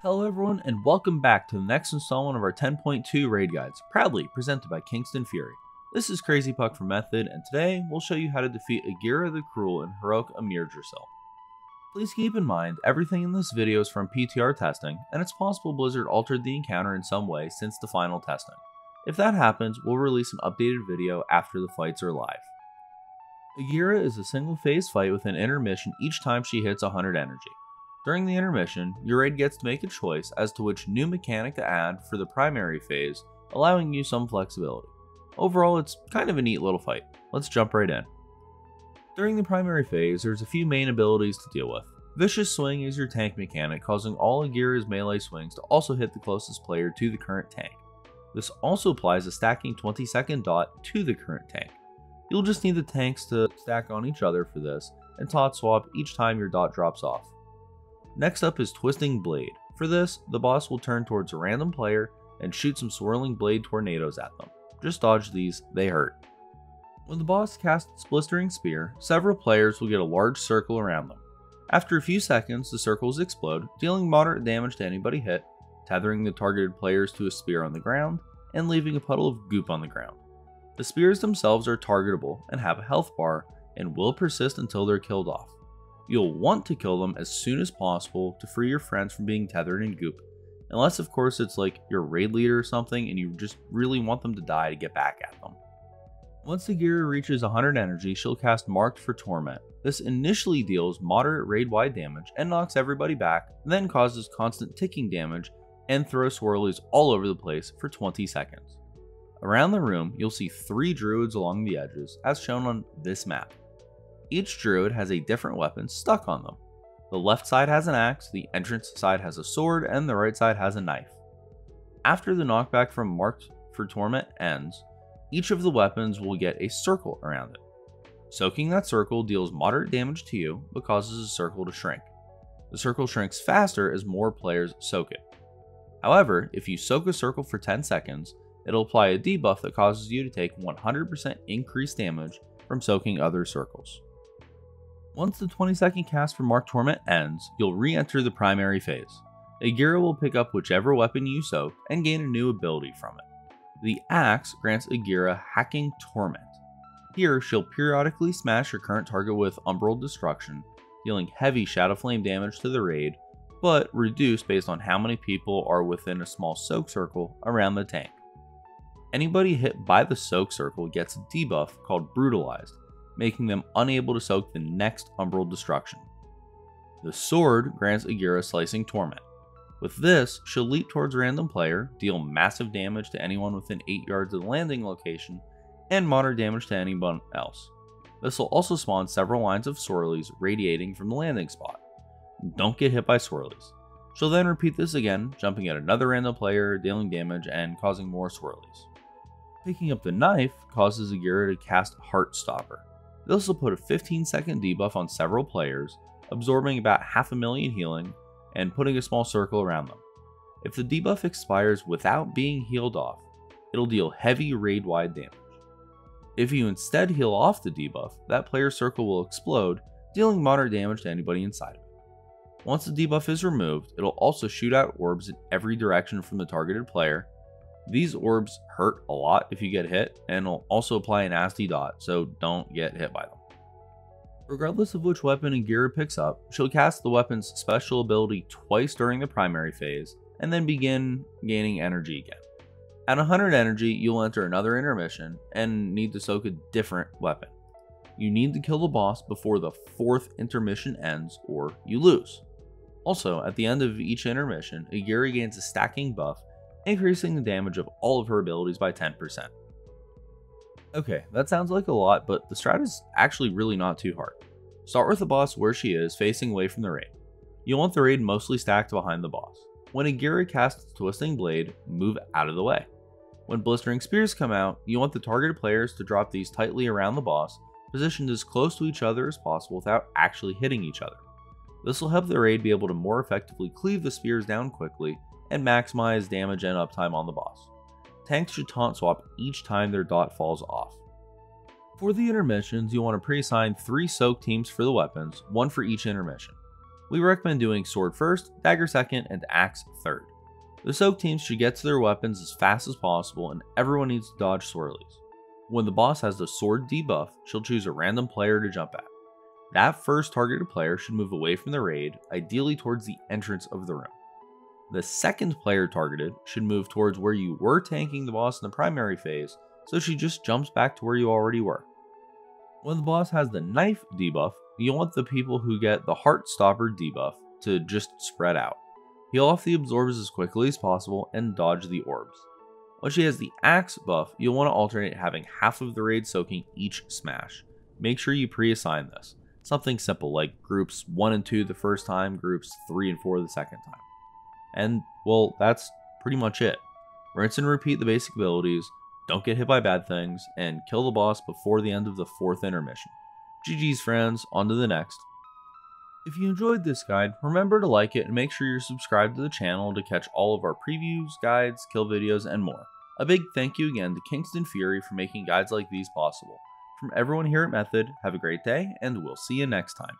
Hello everyone, and welcome back to the next installment of our 10.2 raid guides, proudly presented by Kingston FURY. This is Crazy Puck from Method, and today we'll show you how to defeat Igira the Cruel in heroic Amirdrassil. Please keep in mind, everything in this video is from PTR testing, and it's possible Blizzard altered the encounter in some way since the final testing. If that happens, we'll release an updated video after the fights are live. Igira is a single phase fight with an intermission each time she hits 100 energy. During the intermission, your raid gets to make a choice as to which new mechanic to add for the primary phase, allowing you some flexibility. Overall, it's kind of a neat little fight. Let's jump right in. During the primary phase, there's a few main abilities to deal with. Vicious Swing is your tank mechanic, causing all Igira's melee swings to also hit the closest player to the current tank. This also applies a stacking 20-second dot to the current tank. You'll just need the tanks to stack on each other for this, and tot swap each time your dot drops off. Next up is Twisting Blade. For this, the boss will turn towards a random player and shoot some swirling blade tornadoes at them. Just dodge these, they hurt. When the boss casts Blistering Spear, several players will get a large circle around them. After a few seconds, the circles explode, dealing moderate damage to anybody hit, tethering the targeted players to a spear on the ground, and leaving a puddle of goop on the ground. The spears themselves are targetable and have a health bar and will persist until they're killed off. You'll want to kill them as soon as possible to free your friends from being tethered in goop, unless of course it's like your raid leader or something and you just really want them to die to get back at them. Once Igira reaches 100 energy, she'll cast Marked for Torment. This initially deals moderate raid-wide damage and knocks everybody back, then causes constant ticking damage and throws swirlies all over the place for 20 seconds. Around the room, you'll see 3 druids along the edges, as shown on this map. Each druid has a different weapon stuck on them. The left side has an axe, the entrance side has a sword, and the right side has a knife. After the knockback from Marked for Torment ends, each of the weapons will get a circle around it. Soaking that circle deals moderate damage to you, but causes the circle to shrink. The circle shrinks faster as more players soak it. However, if you soak a circle for 10 seconds, it'll apply a debuff that causes you to take 100% increased damage from soaking other circles. Once the 20-second cast for Marked Torment ends, you'll re-enter the primary phase. Igira will pick up whichever weapon you soak and gain a new ability from it. The axe grants Igira Hacking Torment. Here, she'll periodically smash your current target with Umbral Destruction, dealing heavy Shadow Flame damage to the raid, but reduced based on how many people are within a small soak circle around the tank. Anybody hit by the soak circle gets a debuff called Brutalized, making them unable to soak the next Umbral Destruction. The sword grants Igira Slicing Torment. With this, she'll leap towards a random player, deal massive damage to anyone within 8 yards of the landing location, and moderate damage to anyone else. This will also spawn several lines of swirlies radiating from the landing spot. Don't get hit by swirlies. She'll then repeat this again, jumping at another random player, dealing damage, and causing more swirlies. Picking up the knife causes Igira to cast Heartstopper. This will put a 15-second debuff on several players, absorbing about 500,000 healing, and putting a small circle around them. If the debuff expires without being healed off, it'll deal heavy raid-wide damage. If you instead heal off the debuff, that player's circle will explode, dealing moderate damage to anybody inside of it. Once the debuff is removed, it'll also shoot out orbs in every direction from the targeted player. These orbs hurt a lot if you get hit, and will also apply a nasty dot, so don't get hit by them. Regardless of which weapon Igira picks up, she'll cast the weapon's special ability twice during the primary phase, and then begin gaining energy again. At 100 energy, you'll enter another intermission, and need to soak a different weapon. You need to kill the boss before the 4th intermission ends, or you lose. Also, at the end of each intermission, Igira gains a stacking buff, increasing the damage of all of her abilities by 10%. Okay, that sounds like a lot, but the strat is actually really not too hard. Start with the boss where she is, facing away from the raid. You'll want the raid mostly stacked behind the boss. When Igira casts Twisting Blade, move out of the way. When Blistering Spears come out, you want the targeted players to drop these tightly around the boss, positioned as close to each other as possible without actually hitting each other. This will help the raid be able to more effectively cleave the spears down quickly, and maximize damage and uptime on the boss. Tanks should taunt swap each time their dot falls off. For the intermissions, you'll want to pre-assign 3 soak teams for the weapons, 1 for each intermission. We recommend doing sword first, dagger second, and axe third. The soak teams should get to their weapons as fast as possible, and everyone needs to dodge swirlies. When the boss has the sword debuff, she'll choose a random player to jump at. That first targeted player should move away from the raid, ideally towards the entrance of the room. The second player targeted should move towards where you were tanking the boss in the primary phase, so she just jumps back to where you already were. When the boss has the knife debuff, you want the people who get the heart stopper debuff to just spread out. Heal off the absorbs as quickly as possible and dodge the orbs. When she has the axe buff, you'll want to alternate having half of the raid soaking each smash. Make sure you pre-assign this. Something simple like groups 1 and 2 the first time, groups 3 and 4 the second time. And, well, that's pretty much it. Rinse and repeat the basic abilities, don't get hit by bad things, and kill the boss before the end of the 4th intermission. GG's friends, on to the next. If you enjoyed this guide, remember to like it and make sure you're subscribed to the channel to catch all of our previews, guides, kill videos, and more. A big thank you again to Kingston FURY for making guides like these possible. From everyone here at Method, have a great day, and we'll see you next time.